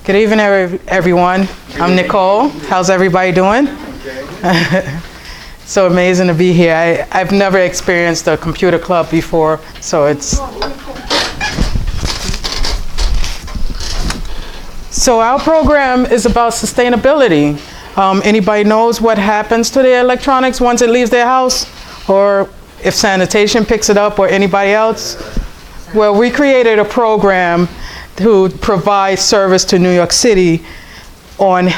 Good evening, everyone. I'm Nicole. How's everybody doing? So amazing to be here. I've never experienced a computer club before, so it's... So our program is about sustainability. Anybody knows what happens to their electronics once it leaves their house? Or if sanitation picks it up or anybody else? Well, we created a program to provide service to New York City on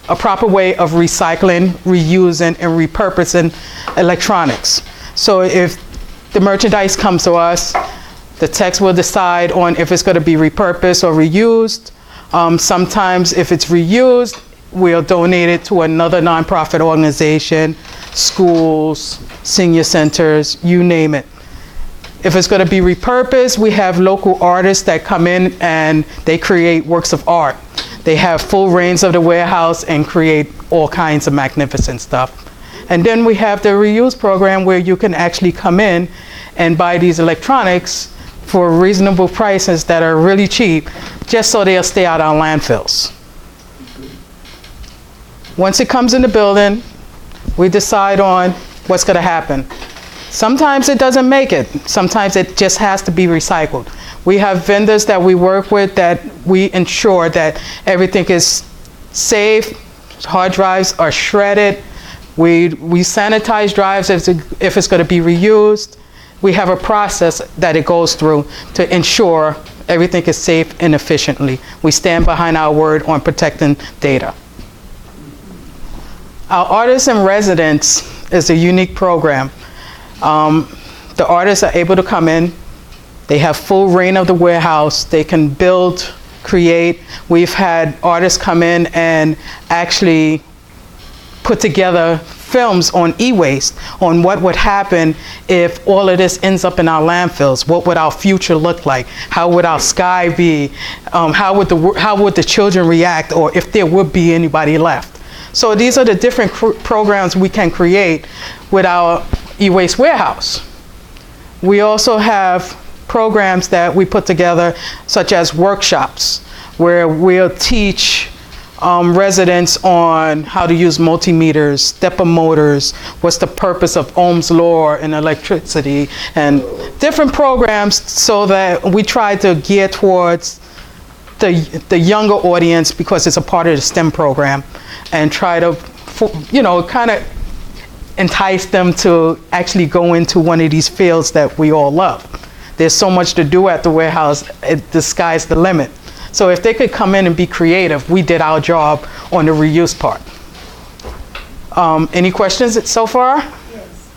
a proper way of recycling, reusing, and repurposing electronics. So if the merchandise comes to us, the techs will decide on if it's going to be repurposed or reused. Sometimes if it's reused, we'll donate it to another nonprofit organization, schools, senior centers, you name it. If it's going to be repurposed, we have local artists that come in and they create works of art. They have full reins of the warehouse and create all kinds of magnificent stuff. And then we have the reuse program where you can actually come in and buy these electronics for reasonable prices that are really cheap, just so they'll stay out on landfills. Once it comes in the building, we decide on what's going to happen. Sometimes it doesn't make it. Sometimes it just has to be recycled. We have vendors that we work with that we ensure that everything is safe. Hard drives are shredded. We sanitize drives if it's going to be reused. We have a process that it goes through to ensure everything is safe and efficiently. We stand behind our word on protecting data. Our Artists in Residence is a unique program. The artists are able to come in. They have full reign of the warehouse. They can build, create. We've had artists come in and actually put together films on e-waste, on what would happen if all of this ends up in our landfills. What would our future look like? How would our sky be? How would the children react, or if there would be anybody left? So these are the different programs we can create with our e-waste warehouse. We also have programs that we put together, such as workshops, where we'll teach residents on how to use multimeters, stepper motors, what's the purpose of Ohm's law in electricity, and different programs, so that we try to gear towards the younger audience, because it's a part of the STEM program, and try to, kind of entice them to actually go into one of these fields that we all love. There's so much to do at the warehouse, the sky's the limit. So if they could come in and be creative, we did our job on the reuse part. Any questions so far? Yes.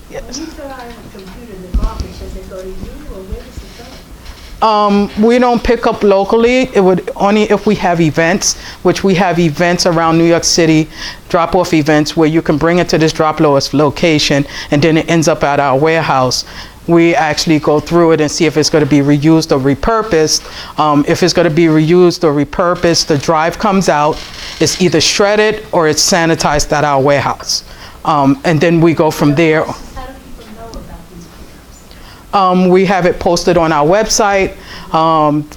Yes. When you fill out a computer in the market, does it go to you, or where does it go? We don't pick up locally. It would only if we have events, which we have events around New York City, drop-off events where you can bring it to this drop-off location and then it ends up at our warehouse. We actually go through it and see if it's going to be reused or repurposed. If it's going to be reused or repurposed, the drive comes out. It's either shredded or it's sanitized at our warehouse. And then we go from there. How do people know about these programs? We have it posted on our website.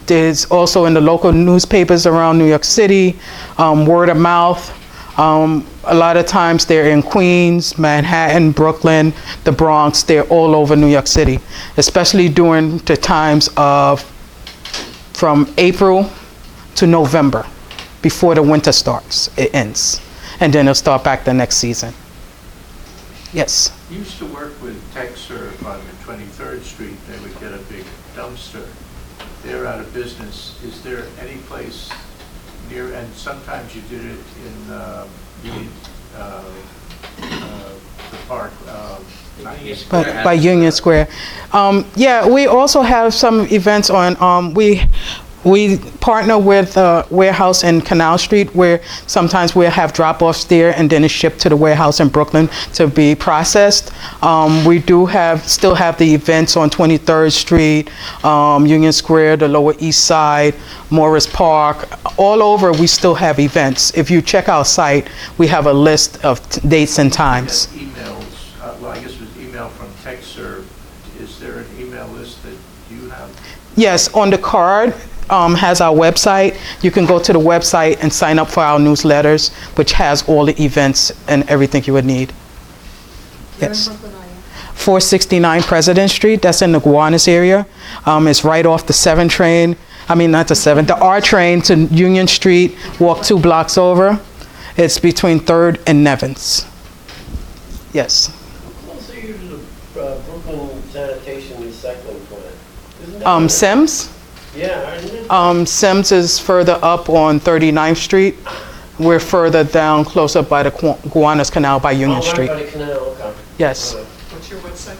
There's also in the local newspapers around New York City, word of mouth. A lot of times they're in Queens, Manhattan, Brooklyn, the Bronx. They're all over New York City, especially during the times of from April to November, before the winter starts, it ends. And then it'll start back the next season. Yes? You used to work with TechServe on the 23rd Street. They would get a big dumpster. They're out of business. Is there any place near, and sometimes you did it in the park, by Union Square. Yeah, we also have some events on, we partner with a warehouse in Canal Street, where sometimes we'll have drop-offs there and then it's shipped to the warehouse in Brooklyn to be processed. We do still have the events on 23rd Street, Union Square, the Lower East Side, Morris Park. All over we still have events. If you check our site, we have a list of dates and times. Emails, well, I guess it was email from TechServe. Is there an email list that you have? Yes, on the card, has our website. You can go to the website and sign up for our newsletters, which has all the events and everything you would need. Yes. 469 President Street, that's in the Gowanus area. It's right off the 7 train, not the 7, the R train to Union Street, walk 2 blocks over. It's between 3rd and Nevins. Yes. Also use the Brooklyn Sanitation Recycling Plant. Isn't that Sims? Yeah, isn't it? Sims is further up on 39th Street. We're further down, closer by the Gowanus Canal by Union right Street. by the canal, okay. Yes. What's your website?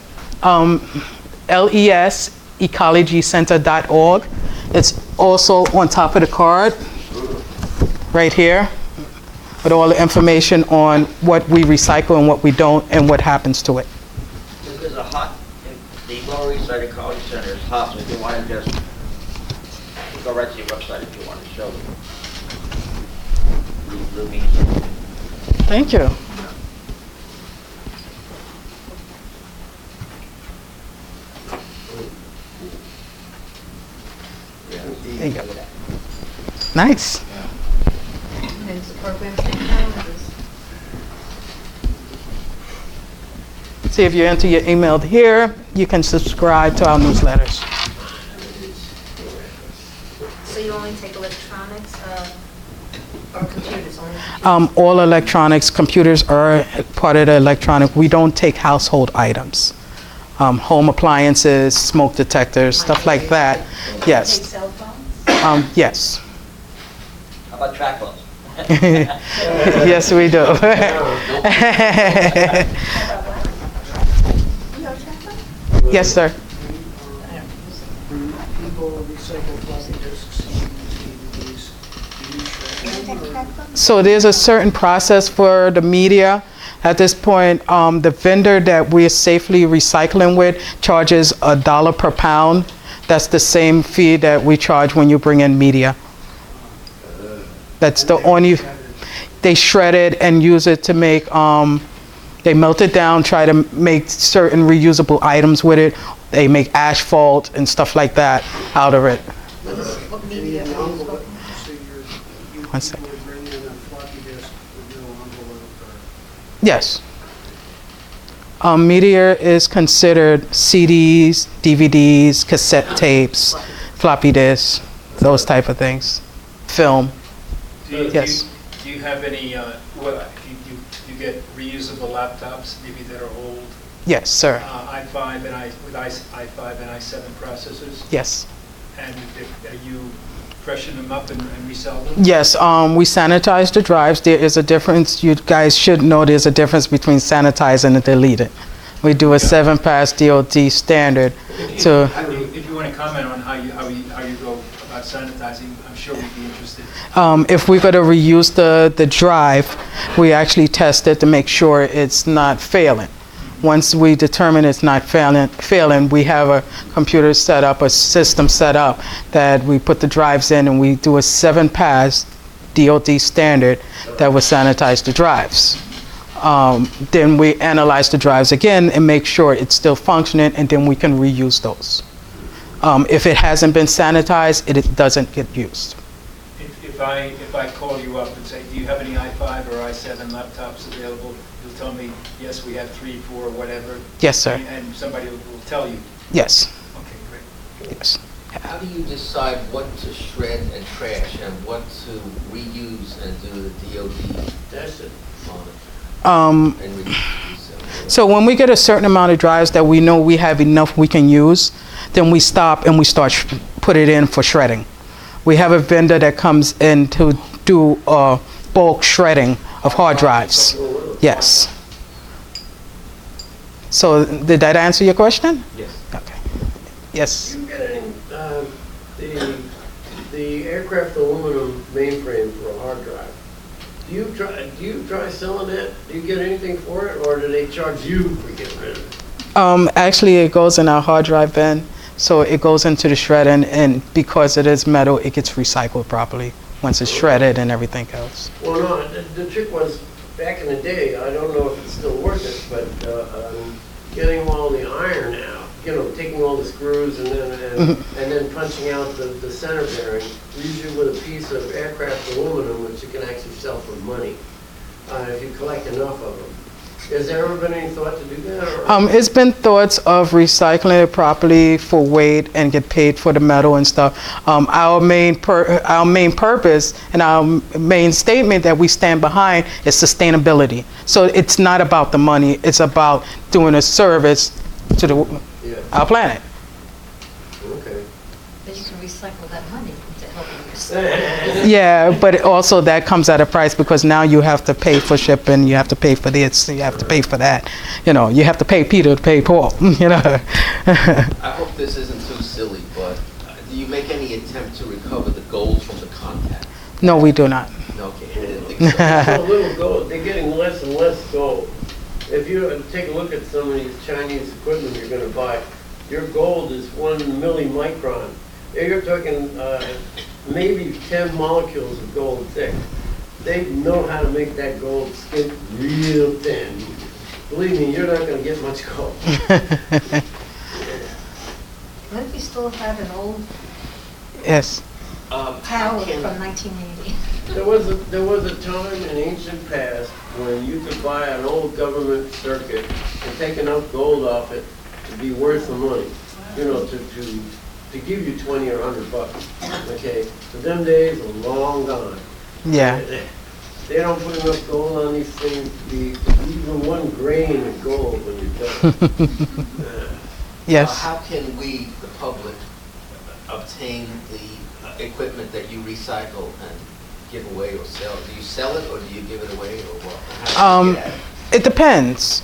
LES Ecology Center.org. It's also on top of the card, right here, with all the information on what we recycle and what we don't and what happens to it. There's a hot, the LES Ecology Center is hot, so if you want to just go right to your website if you want to show the means. Thank you. There you go. Nice. And it's a program saying calendars. See, if you enter your email here, you can subscribe to our newsletters. So you only take electronics, or computers only? All electronics, computers are part of the electronic. We don't take household items. Home appliances, smoke detectors, stuff like that. Take Yes. cell phones? Yes. How about track phones? Yes, we do. How about what? You have check phones? Yes, sir. People recycle floppy disks, DVDs, You take check phones? So there's a certain process for the media. At this point, the vendor that we're safely recycling with charges $1 per pound. That's the same fee that we charge when you bring in media. That's the only, they shred it and use it to make, they melt it down, try to make certain reusable items with it. They make asphalt and stuff like that out of it. What media are you using? One second. would bring in a floppy disk with no envelope or... Yes. Media is considered CDs, DVDs, cassette tapes, floppy disks, those type of things. Film. Yes. Do you have any, you get reusable laptops, maybe that are old, Yes, sir. i5 and i5 and i7 processors? Yes. And you freshen them up and resell them? Yes, we sanitize the drives. There is a difference. You guys should know there's a difference between sanitizing and deleting. We do a 7-pass DOD standard to... If you want to comment on how you go about sanitizing, I'm sure we'd be interested. If we're going to reuse the drive, we actually test it to make sure it's not failing. Once we determine it's not failing, we have a computer set up, a system set up that we put the drives in, and we do a 7-pass DOD standard that will sanitize the drives. Then we analyze the drives again and make sure it's still functioning, and then we can reuse those. If it hasn't been sanitized, it doesn't get used. If I call you up and say, do you have any i5 or i7 laptops available? You'll tell me, yes, we have 3, 4, whatever. Yes, sir. And somebody will tell you. Yes. Okay, great. Yes. How do you decide what to shred and trash and what to reuse and do the DOD That's it. on it? And reuse? So when we get a certain amount of drives that we know we have enough we can use, then we stop and we start put it in for shredding. We have a vendor that comes in to do bulk shredding of hard drives. Yes. So did that answer your question? Yes. Okay. Yes. You getting the aircraft aluminum mainframe for a hard drive? Do you try selling that? Do you get anything for it, or do they charge you for getting rid of it? Actually, it goes in our hard drive bin, so it goes into the shredding, and because it is metal, it gets recycled properly once it's shredded and everything else. Well, no, the trick was, back in the day, I don't know if it's still worth it, but getting all the iron out taking all the screws and then punching out the center bearing, usually with a piece of aircraft aluminum, which you can actually sell for money, if you collect enough of them. Has there ever been any thought to do that? Or? It's been thoughts of recycling it properly for weight and get paid for the metal and stuff. Our main purpose and our main statement that we stand behind is sustainability. So it's not about the money, it's about doing a service to our planet. Okay. But you can recycle that money to help you. Yeah, but also that comes at a price because now you have to pay for shipping, you have to pay for this, you have to pay for that. You have to pay Peter to pay Paul. I hope this isn't too silly, but do you make any attempt to recover the gold from the contact? No, we do not. Okay, I didn't think so. So little gold, they're getting less and less gold. If you take a look at some of these Chinese equipment you're going to buy, your gold is 1 millimicron. You're talking maybe 10 molecules of gold thick. They know how to make that gold skin real thin. Believe me, you're not going to get much gold. What if you still have an old Yes. tower from 1980? There was a time in ancient past when you could buy an old government circuit and take enough gold off it to be worth the money. To give you 20 or 100 bucks. Okay, so them days are long gone. Yeah. They don't put enough gold on these things to be even 1 grain of gold when you're done. Yes. How can we, the public, obtain the equipment that you recycle and give away or sell? Do you sell it or do you give it away or what? How do you get at it? It depends.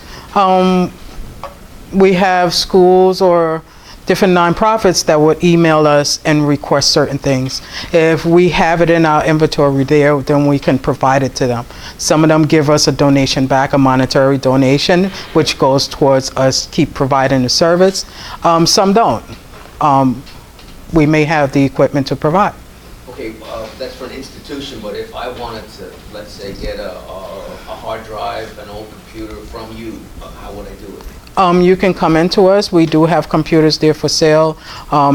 We have schools or different nonprofits that would email us and request certain things. If we have it in our inventory there, then we can provide it to them. Some of them give us a donation back, a monetary donation, which goes towards us keep providing the service. Some don't. We may have the equipment to provide. Okay, that's for an institution, but if I wanted to, let's say, get a hard drive, an old computer from you, how would I do it? You can come into us. We do have computers there for sale.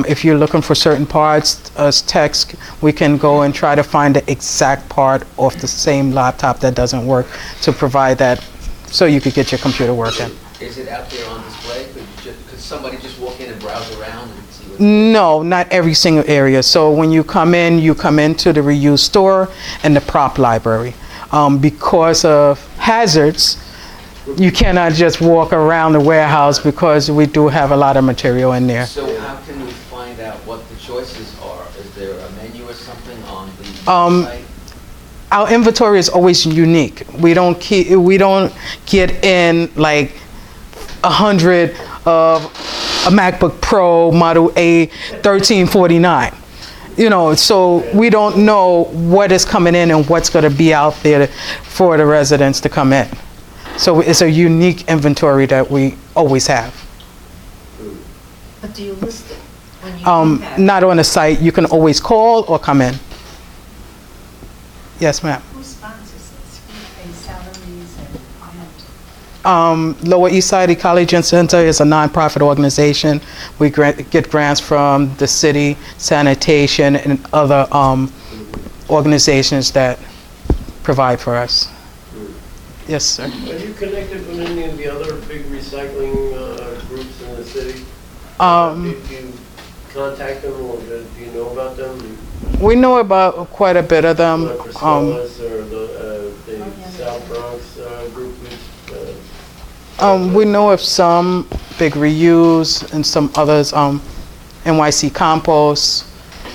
If you're looking for certain parts, us techs, we can go and try to find the exact part off the same laptop that doesn't work to provide that so you could get your computer working. Is it out there on display? Could somebody just walk in and browse around and see what's No, not every single area. So when you come into the reuse store and the prop library. Because of hazards, you cannot just walk around the warehouse because we do have a lot of material in there. So how can we find out what the choices are? Is there a menu or something on the site? Our inventory is always unique. We don't get in like 100 of a MacBook Pro Model A 1349. So we don't know what is coming in and what's going to be out there for the residents to come in. So it's a unique inventory that we always have. But do you list it when you do have it? Not on the site. You can always call or come in. Yes, ma'am. Who sponsors this? Who pays salaries and Lower East Side Ecology Center is a nonprofit organization. We get grants from the city, sanitation, and other organizations that provide for us. Yes, sir. Are you connected with any of the other big recycling groups in the city? Did you contact them or do you know about them? We know about quite a bit of them. Like Priscilla's or the South Bronx group? We know of some, Big Reuse, and some others, NYC Compost.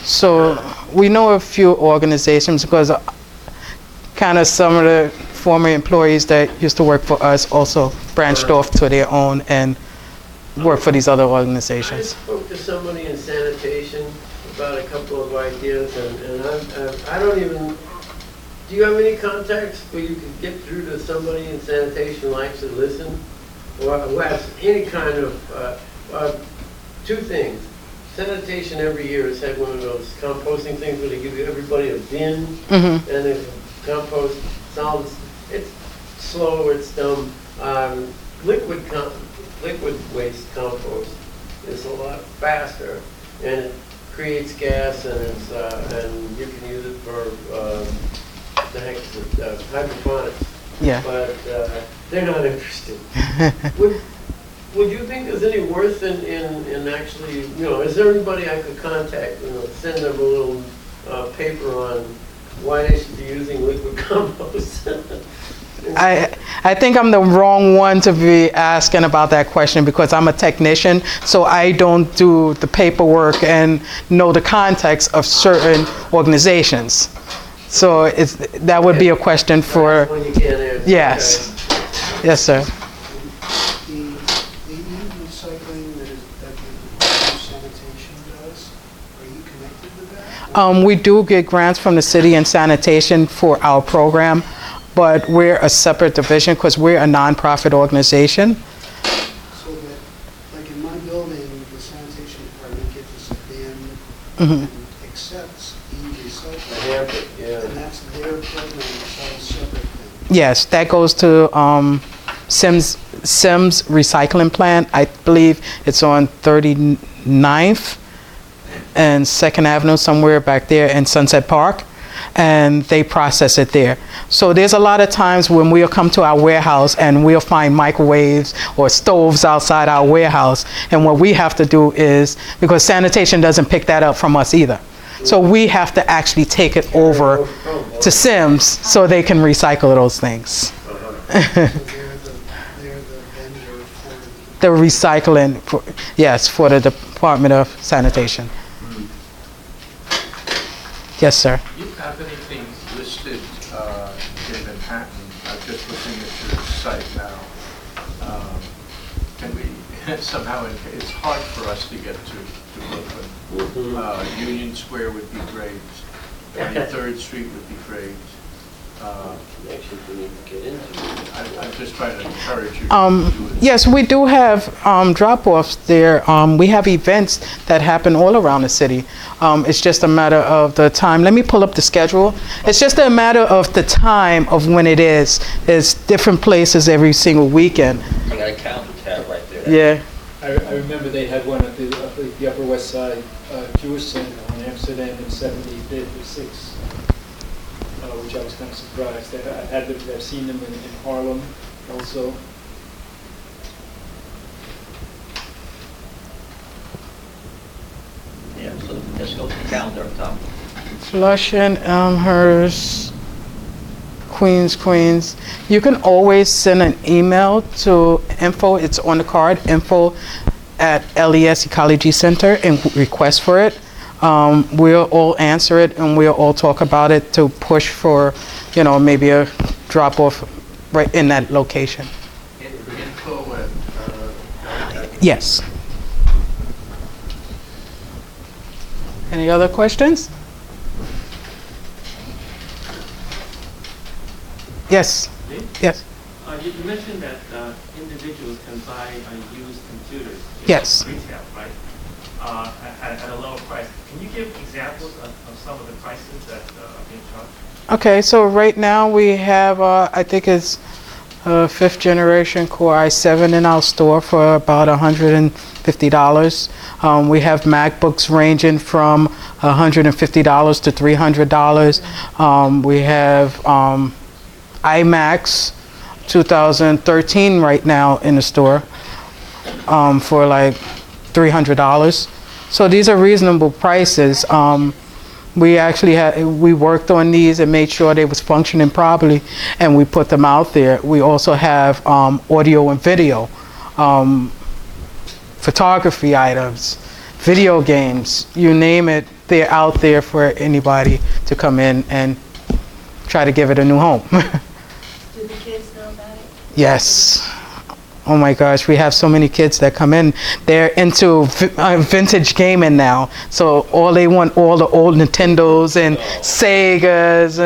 So we know a few organizations because kind of some of the former employees that used to work for us also branched off to their own and work for these other I organizations. spoke to somebody in sanitation about a couple of ideas, and I don't even, do you have any contacts where you could get through to somebody in sanitation who actually listen? Or who has any kind of, 2 things. Sanitation every year has had one of those composting things where they give you everybody a bin, and if compost solids, it's slow, it's dumb. Liquid waste compost is a lot faster, and it creates gas, and it's, and you can use it for, the heck is it, hydroponics. Yeah. But, they're not interested. Would you think there's any worth in actually, you know, is there anybody I could contact, you know, send them a little paper on why they should be using liquid compost? I think I'm the wrong one to be asking about that question because I'm a technician, so I don't do the paperwork and know the context of certain organizations. So that would be a question for, When you can't answer. yes. Okay. Yes, sir. The e-recycling that the sanitation does, are you connected with that? We do get grants from the city and sanitation for our program, but we're a separate division because we're a nonprofit organization. So that, like in my building, the sanitation department gets us a bin Mhm. and accepts e-recycling. Hamper, yeah. And that's their program, it's all separate thing. Yes, that goes to Sims Recycling Plant. I believe it's on 39th and 2nd Avenue, somewhere back there in Sunset Park, and they process it there. So there's a lot of times when we'll come to our warehouse and we'll find microwaves or stoves outside our warehouse, and what we have to do is, because sanitation doesn't pick that up from us either, so we have to actually take it over to Sims so they can recycle those things. So they're the vendor for The recycling, yes, for the Department of Sanitation. Yes, sir. Do you have anything listed in Manhattan? I'm just looking at your site now. Can we somehow, it's hard for us to get to Brooklyn. Union Square would be great. 23rd Street would be great. Actually, we need to get into it. I'm just trying to encourage you to do it. Yes, we do have drop-offs there. We have events that happen all around the city. It's just a matter of the time. Let me pull up the schedule. It's just a matter of the time of when it is. It's different places every single weekend. I got a calendar tab right there. Yeah. I remember they had one at the Upper West Side Jewish Center on Amsterdam in 75th or 6th, which I was kind of surprised. I've seen them in Harlem also. Yeah, so let's go to the calendar up top. Flushing, Elmhurst, Queens. You can always send an email to info, it's on the card, info@LES Ecology Center, and request for it. We'll all answer it and we'll all talk about it to push for, you know, maybe a drop-off right in that location. Info at, Yes. Any other questions? Yes. Yes. You mentioned that individuals can buy used computers in Yes. retail, right? At a lower price. Can you give examples of some of the prices that are being charged? Okay, so right now we have, I think it's 5th generation Core i7 in our store for about $150. We have MacBooks ranging from $150 to $300. We have iMacs 2013 right now in the store for like $300. So these are reasonable prices. We worked on these and made sure they was functioning properly, and we put them out there. We also have audio and video, photography items, video games, you name it, they're out there for anybody to come in and try to give it a new home. Do the kids know about it? Yes. Oh my gosh, we have so many kids that come in. They're into vintage gaming now. So they want all the old Nintendos and Segas,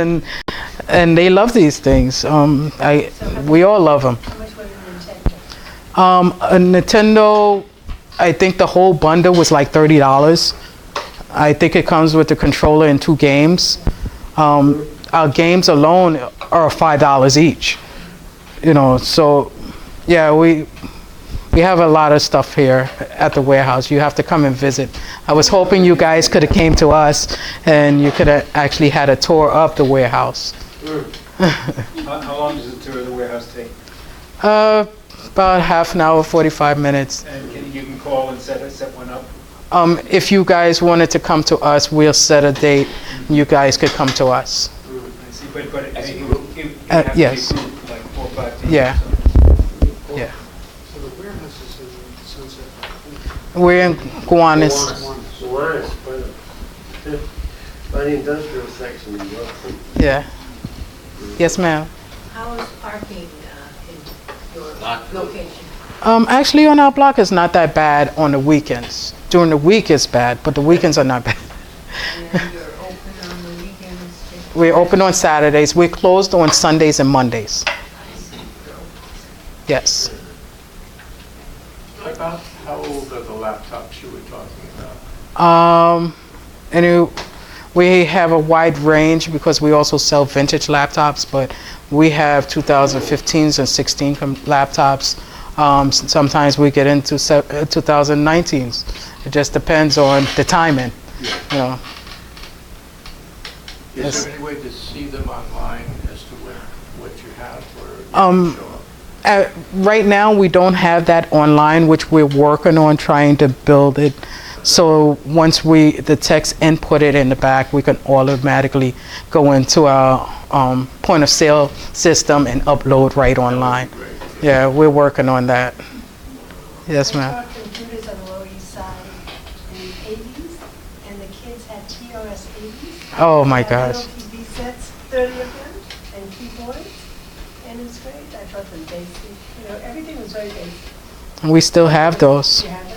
and they love these things. We all love them. How much was a Nintendo? A Nintendo, I think the whole bundle was like $30. I think it comes with the controller and 2 games. Our games alone are $5 each. You know, so yeah, We have a lot of stuff here at the warehouse. You have to come and visit. I was hoping you guys could have came to us and you could have actually had a tour of the warehouse. How long does the tour of the warehouse take? About half an hour, 45 minutes. And you can call and set one up? If you guys wanted to come to us, we'll set a date. You guys could come to us. I see, but As a it group? have to be yes. a group, like 4 or 5 people. Yeah. Well, Yeah. So the warehouse is in Sunset. We're in Gowanus. Gowanus, by the industrial section. Yeah. Yes, ma'am. How is parking in your location? Actually, on our block, it's not that bad on the weekends. During the week, it's bad, but the weekends are not bad. And you're open on the weekends? too? We're open on Saturdays. We're closed on Sundays and Mondays. Yes. About how old are the laptops you were talking about? We have a wide range because we also sell vintage laptops, but we have 2015s and 16 laptops. Sometimes we get into 2019s. It just depends on the timing, you know. Is there any way to see them online as to what you have, or you show up? Right now, we don't have that online, which we're working on trying to build it. So once the text input it in the back, we can automatically go into our point of sale system and upload right online. Yeah, we're working on that. Yes, ma'am. I saw computers on the Lower East Side in the 80s, and the kids had TRS 80s. Oh my Had gosh. little TV sets, 30 of them, and keyboards, and it's great. I thought them basic, everything was very basic. We still have those, You have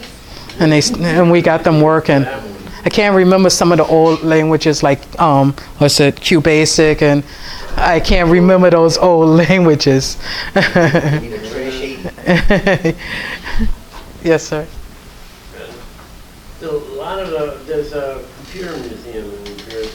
this? and we got them working. I can't remember some of the old languages like what's it, QBasic, and I can't remember those old languages. Need a tray sheet? Yes, sir. So a lot of there's a computer museum in New Jersey.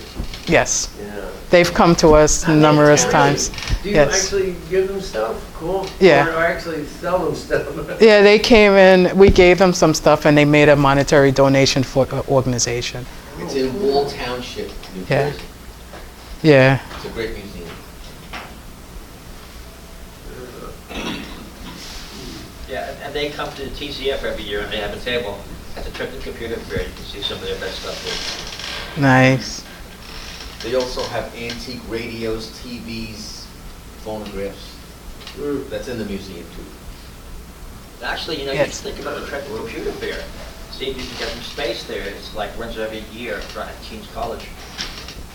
Yes, Yeah. they've come to us numerous times. Do you Yes. actually give them stuff? Cool. Yeah. Or actually sell them stuff? Yeah, they came in, we gave them some stuff, and they made a monetary donation for the organization. It's in Wall Township, New Yeah. Jersey. Yeah. It's a great museum. Yeah, and they come to the TCF every year and they have a table at the Tripton Computer Fair. You can see some of their best stuff there. Nice. They also have antique radios, TVs, phonographs. That's in the museum too. Actually, you Yes. should think about the Tripton Computer Fair. See if you can get some space there. It's like runs every year at King's College.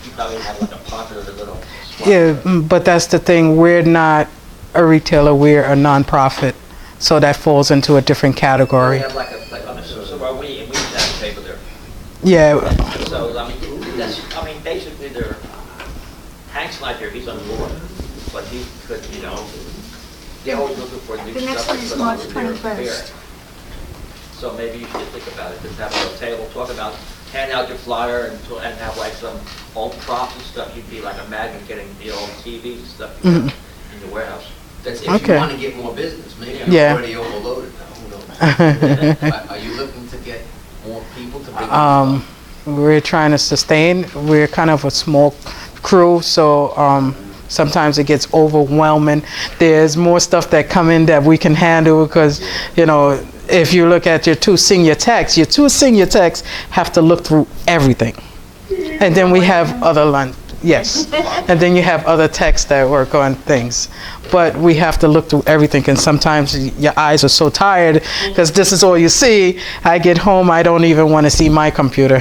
You probably have like a popular little spot. Yeah, but that's the thing. We're not a retailer. We're a nonprofit, so that falls into a different We category. have like we have a table there. Yeah. So basically, they're Hank's not here. He's on board, but he could, they're always looking for new The next stuff. one is to put March on their 21st. fair. So maybe you should think about it. Just have a table, talk about, hand out your flyer and have like some old props and stuff. You'd be like a magnet getting the old TVs and stuff you have in the warehouse. That's if Okay. you want to get more business. Maybe Yeah. you're already overloaded now, who knows? Are you looking to get more people to bring in stuff? We're trying to sustain. We're kind of a small crew, so sometimes it gets overwhelming. There's more stuff that come in that we can handle because, if you look at your two senior techs have to look through everything. And then we have other yes. And then you have other techs that work on things. But we have to look through everything, and sometimes your eyes are so tired because this is all you see. I get home, I don't even want to see my computer.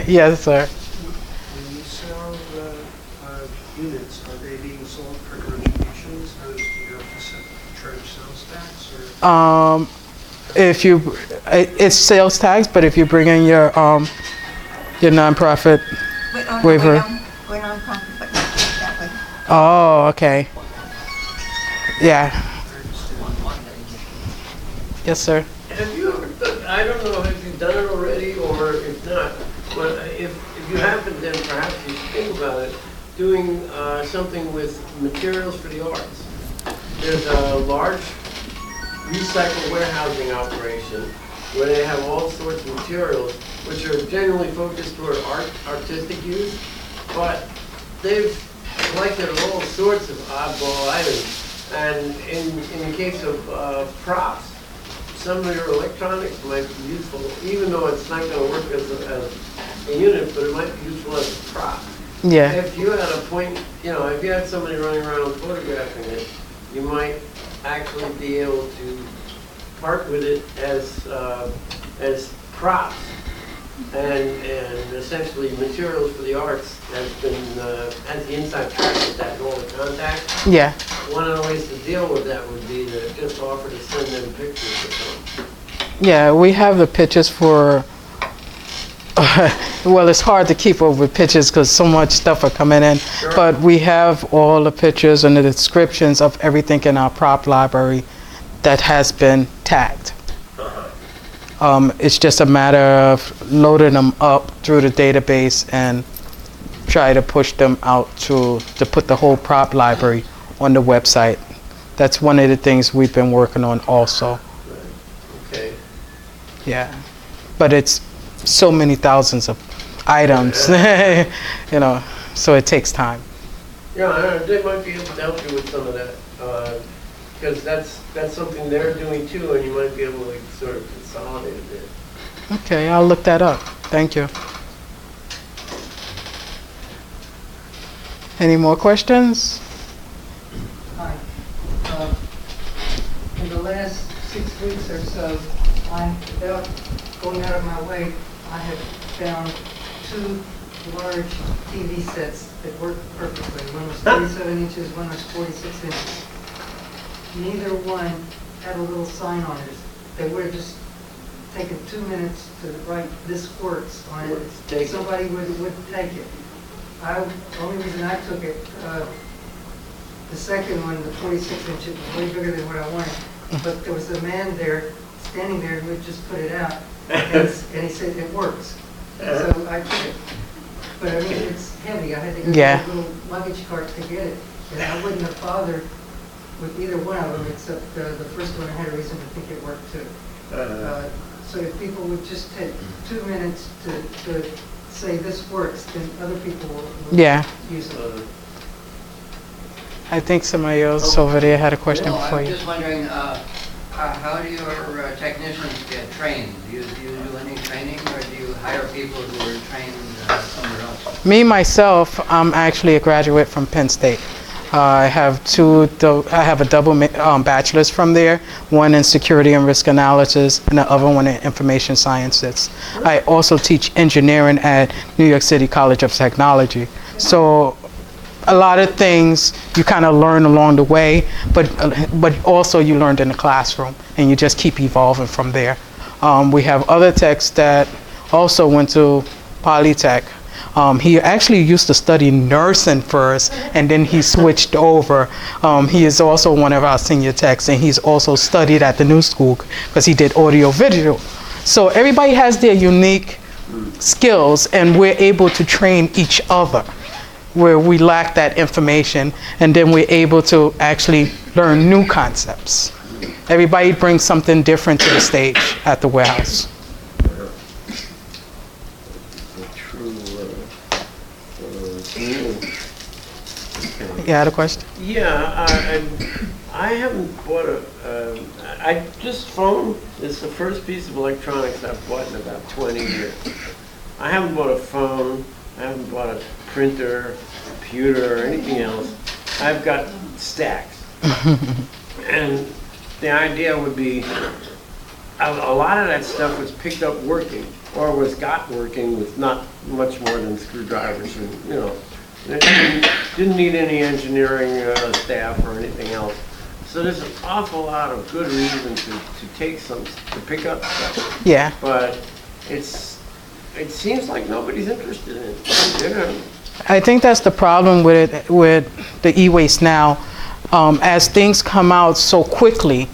Yes, sir. When you sell units, are they being sold for contributions? Or do you have to charge sales tax? Or It's sales tax, but if you bring in your nonprofit waiver. We're nonprofit, but not that way. Oh, okay. Yeah. Yes, sir. Have you ever done, I don't know if you've done it already or if not, but if you haven't, then perhaps you should think about it, doing something with materials for the arts. There's a large recycle warehousing operation where they have all sorts of materials which are generally focused toward artistic use, but they've collected all sorts of oddball items. And in the case of props, some of your electronics might be useful, even though it's not going to work as a unit, but it might be useful as a prop. Yeah. If you had a point, if you had somebody running around photographing it, you might actually be able to part with it as props and essentially materials for the arts has the inside track with that and all the contact. Yeah. One of the ways to deal with that would be to just offer to send them pictures or something. Yeah, we have the pictures for, well, it's hard to keep up with pictures because so much stuff are coming in. Sure. But we have all the pictures and the descriptions of everything in our prop library that has been tagged. It's just a matter of loading them up through the database and try to push them out to put the whole prop library on the website. That's one of the things we've been working on also. Okay. Yeah, but it's so many thousands of items, so it takes time. Yeah, they might be able to help you with some of that, because that's something they're doing too, and you might be able to sort of consolidate a bit. Okay, I'll look that up. Thank you. Any more questions? Hi. In the last 6 weeks or so, without going out of my way, I have found 2 large TV sets that work perfectly. One was 37 inches, one was 46 inches. Neither one had a little sign on it. They would have just taken 2 minutes to write "this works" on it. Somebody would take it. The only reason I took it, the second one, the 46 inch, it was way bigger than what I wanted. But there was a man there, standing there, who would just put it out, and he said it works. So I took it. But I mean, it's heavy. I had to go get a little luggage cart to get it. And I wouldn't have bothered with either one of them, except the first one I had a reason to think it worked too. So if people would just take 2 minutes to say this works, then other people will use it. I think somebody else over there had a question for I'm you. just wondering, how do your technicians get trained? Do you do any training, or do you hire people who are trained somewhere else? Me, myself, I'm actually a graduate from Penn State. I have a double bachelor's from there, one in security and risk analysis, and the other one in information sciences. I also teach engineering at New York City College of Technology. So a lot of things you kind of learn along the way, but also you learned in the classroom, and you just keep evolving from there. We have other techs that also went to Polytech. He actually used to study nursing first, and then he switched over. He is also one of our senior techs, and he's also studied at the New School because he did audio visual. So everybody has their unique skills, and we're able to train each other where we lack that information, and then we're able to actually learn new concepts. Everybody brings something different to the stage at the warehouse. You had a question? Yeah, I haven't bought this phone is the first piece of electronics I've bought in about 20 years. I haven't bought a phone, I haven't bought a printer, computer, or anything else. I've got stacks. And the idea would be, a lot of that stuff was picked up working, or was got working with not much more than screwdrivers, and it didn't need any engineering staff or anything else. So there's an awful lot of good reason to pick up stuff. Yeah. But it seems like nobody's interested in it. I think that's the problem with the e-waste now. As things come out so quickly,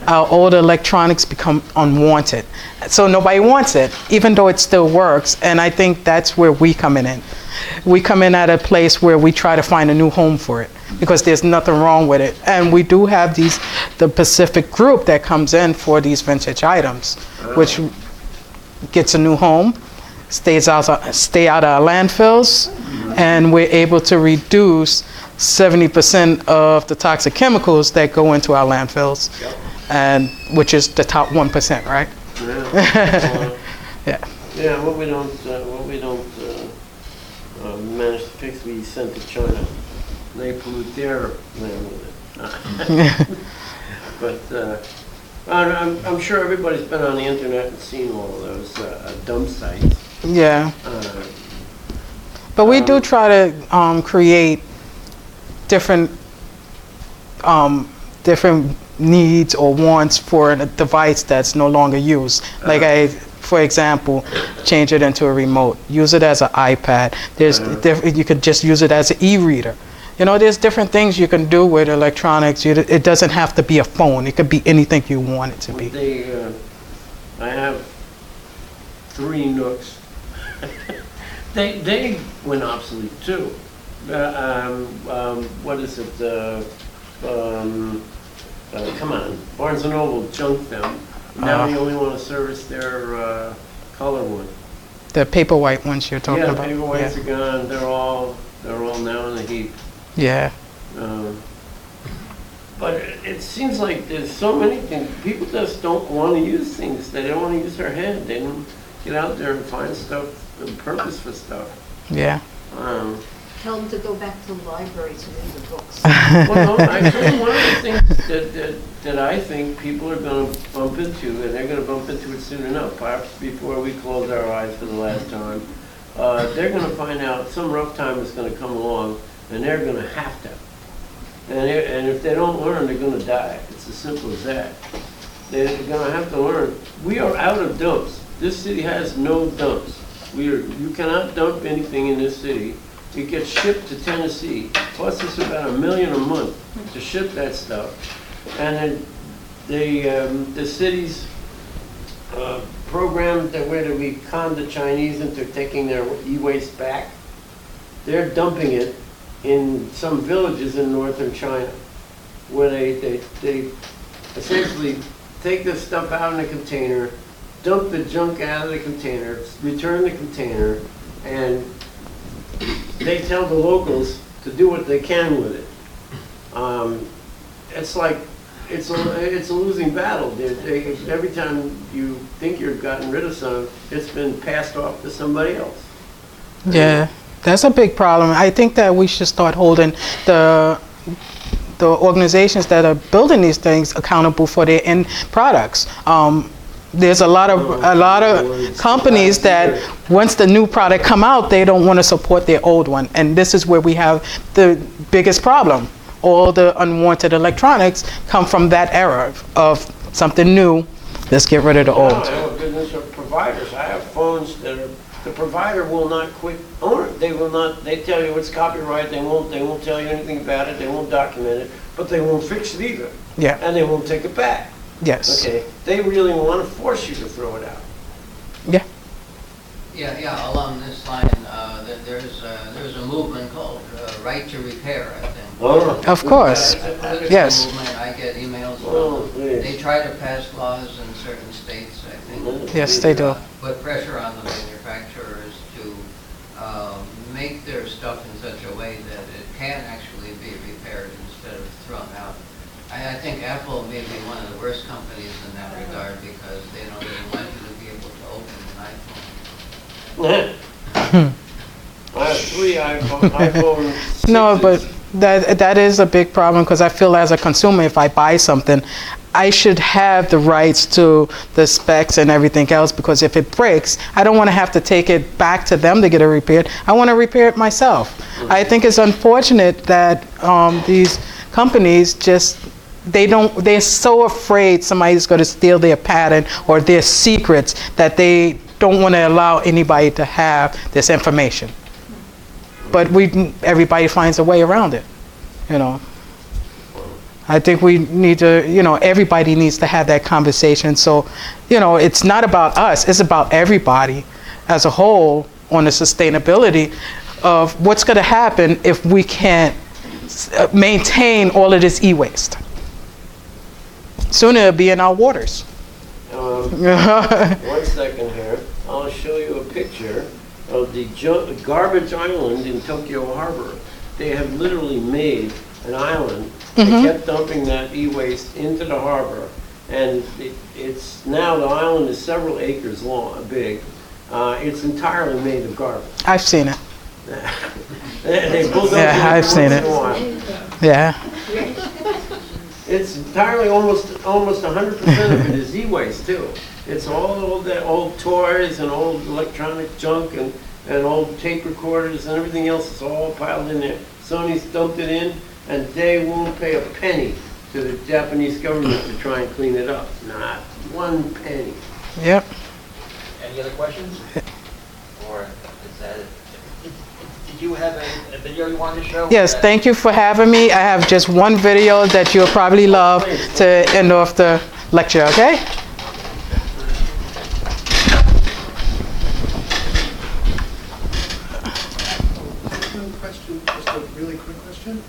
all the electronics become unwanted. So nobody wants it, even though it still works. And I think that's where we come in. we come in at a place where we try to find a new home for it because there's nothing wrong with it. And we do have the Pacific group that comes in for these vintage items, which gets a new home, stay out of our landfills, and we're able to reduce 70% of the toxic chemicals that go into our landfills, and which is the top 1%, right? Yeah. Yeah, what we don't manage to fix, we send to China. They pollute their land with it. But I'm sure everybody's been on the internet and seen all of those dump sites. Yeah. But we do try to create different needs or wants for a device that's no longer used. Like for example, change it into a remote. Use it as an iPad. You could just use it as an e-reader. You know, there's different things you can do with electronics. It doesn't have to be a phone. It could be anything you want it to be. I have 3 Nooks. They went obsolete too. What is it? Come on, Barnes & Noble junked them. Now you only want to service their color one. The paper white ones you're talking about. Yeah, paper whites are gone. They're all now in the heap. Yeah. But it seems like there's so many things. People just don't want to use things. They don't want to use their head. They don't get out there and find stuff, and purpose for stuff. Yeah. Tell them to go back to the library to read the books. Well, no, I think one of the things that I think people are going to bump into, and they're going to bump into it soon enough, perhaps before we close our eyes for the last time, they're going to find out some rough time is going to come along, and they're going to have to. And if they don't learn, they're going to die. It's as simple as that. They're going to have to learn. We are out of dumps. This city has no dumps. You cannot dump anything in this city. It gets shipped to Tennessee. Costs us about $1 million a month to ship that stuff. And then the city's program where we con the Chinese into taking their e-waste back, they're dumping it in some villages in northern China, where they essentially take this stuff out in a container, dump the junk out of the container, return the container, and they tell the locals to do what they can with it. It's like, it's a losing battle. Every time you think you've gotten rid of something, it's been passed off to somebody else. Yeah, that's a big problem. I think that we should start holding the organizations that are building these things accountable for their end products. There's a lot of companies that once the new product come out, they don't want to support their old one, and this is where we have the biggest problem. All the unwanted electronics come from that era of something new. Let's get rid of the old. I have a business of providers. I have phones that are, the provider will not quit owner. They will not. They tell you it's copyright. They won't tell you anything about it. They won't document it, but they won't fix it either. Yeah. And they won't take it back. Yes. Okay. They really want to force you to throw it out. Yeah. Yeah. Along this line, there's a movement called Right to Repair, I think. Oh. Of course. It's a political Yes. movement. I get emails Oh, from them. please. They try to pass laws in certain states, I think. Yes, they do. Put pressure on the manufacturers to make their stuff in such a way that it can actually be repaired instead of thrown out. I think Apple may be one of the worst companies in that regard because they don't even want you to be able to open an iPhone. I have 3 iPhone 6s. No, but that is a big problem because I feel as a consumer, if I buy something, I should have the rights to the specs and everything else, because if it breaks, I don't want to have to take it back to them to get it repaired. I want to repair it myself. I think it's unfortunate that these companies just, they're so afraid somebody's going to steal their patent or their secrets that they don't want to allow anybody to have this information. But everybody finds a way around it, you know. I think we need to, everybody needs to have that conversation. So, it's not about us, it's about everybody as a whole on the sustainability of what's going to happen if we can't maintain all of this e-waste. Soon it'll be in our waters. 1 second here. I'll show you a picture of the garbage island in Tokyo Harbor. They have literally made an island. They kept dumping that e-waste into the harbor, and it's now, the island is several acres long, big. It's entirely made of garbage. I've seen it. They bulldoze it Yeah, I've seen it. Yeah. It's entirely, almost 100% of it is e-waste too. It's all the old toys and old electronic junk and old tape recorders and everything else is all piled in there. Sony's dumped it in, and they won't pay a penny to the Japanese government to try and clean it up. Not one penny. Yep. Any other questions? Or is that it? Did you have a video you wanted to show? Yes, thank you for having me. I have just one video that you'll probably love to end off the lecture, okay? One question, just a really quick question.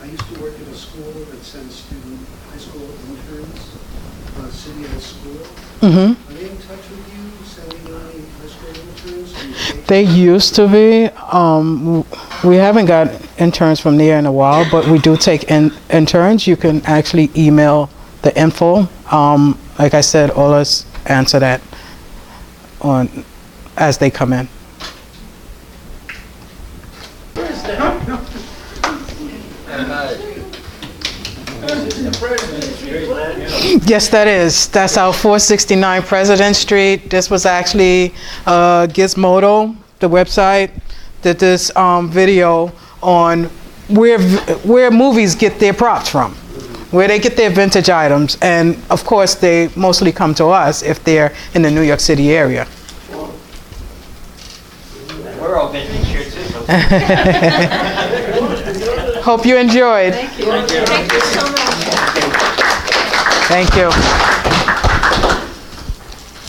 I used to work at a school that sends high school interns, city and school. Are they in touch with you, sending any high school interns? They used to be. We haven't got interns from there in a while, but we do take interns. You can actually email the info. Like I said, all us answer that as they come in. Yes, that is. That's our 469 President Street. This was actually Gizmodo, the website, did this video on where movies get their props from, where they get their vintage items. And of course, they mostly come to us if they're in the New York City area. We're all vintage here too. Hope you enjoyed. Thank you. Thank you so much. Thank you.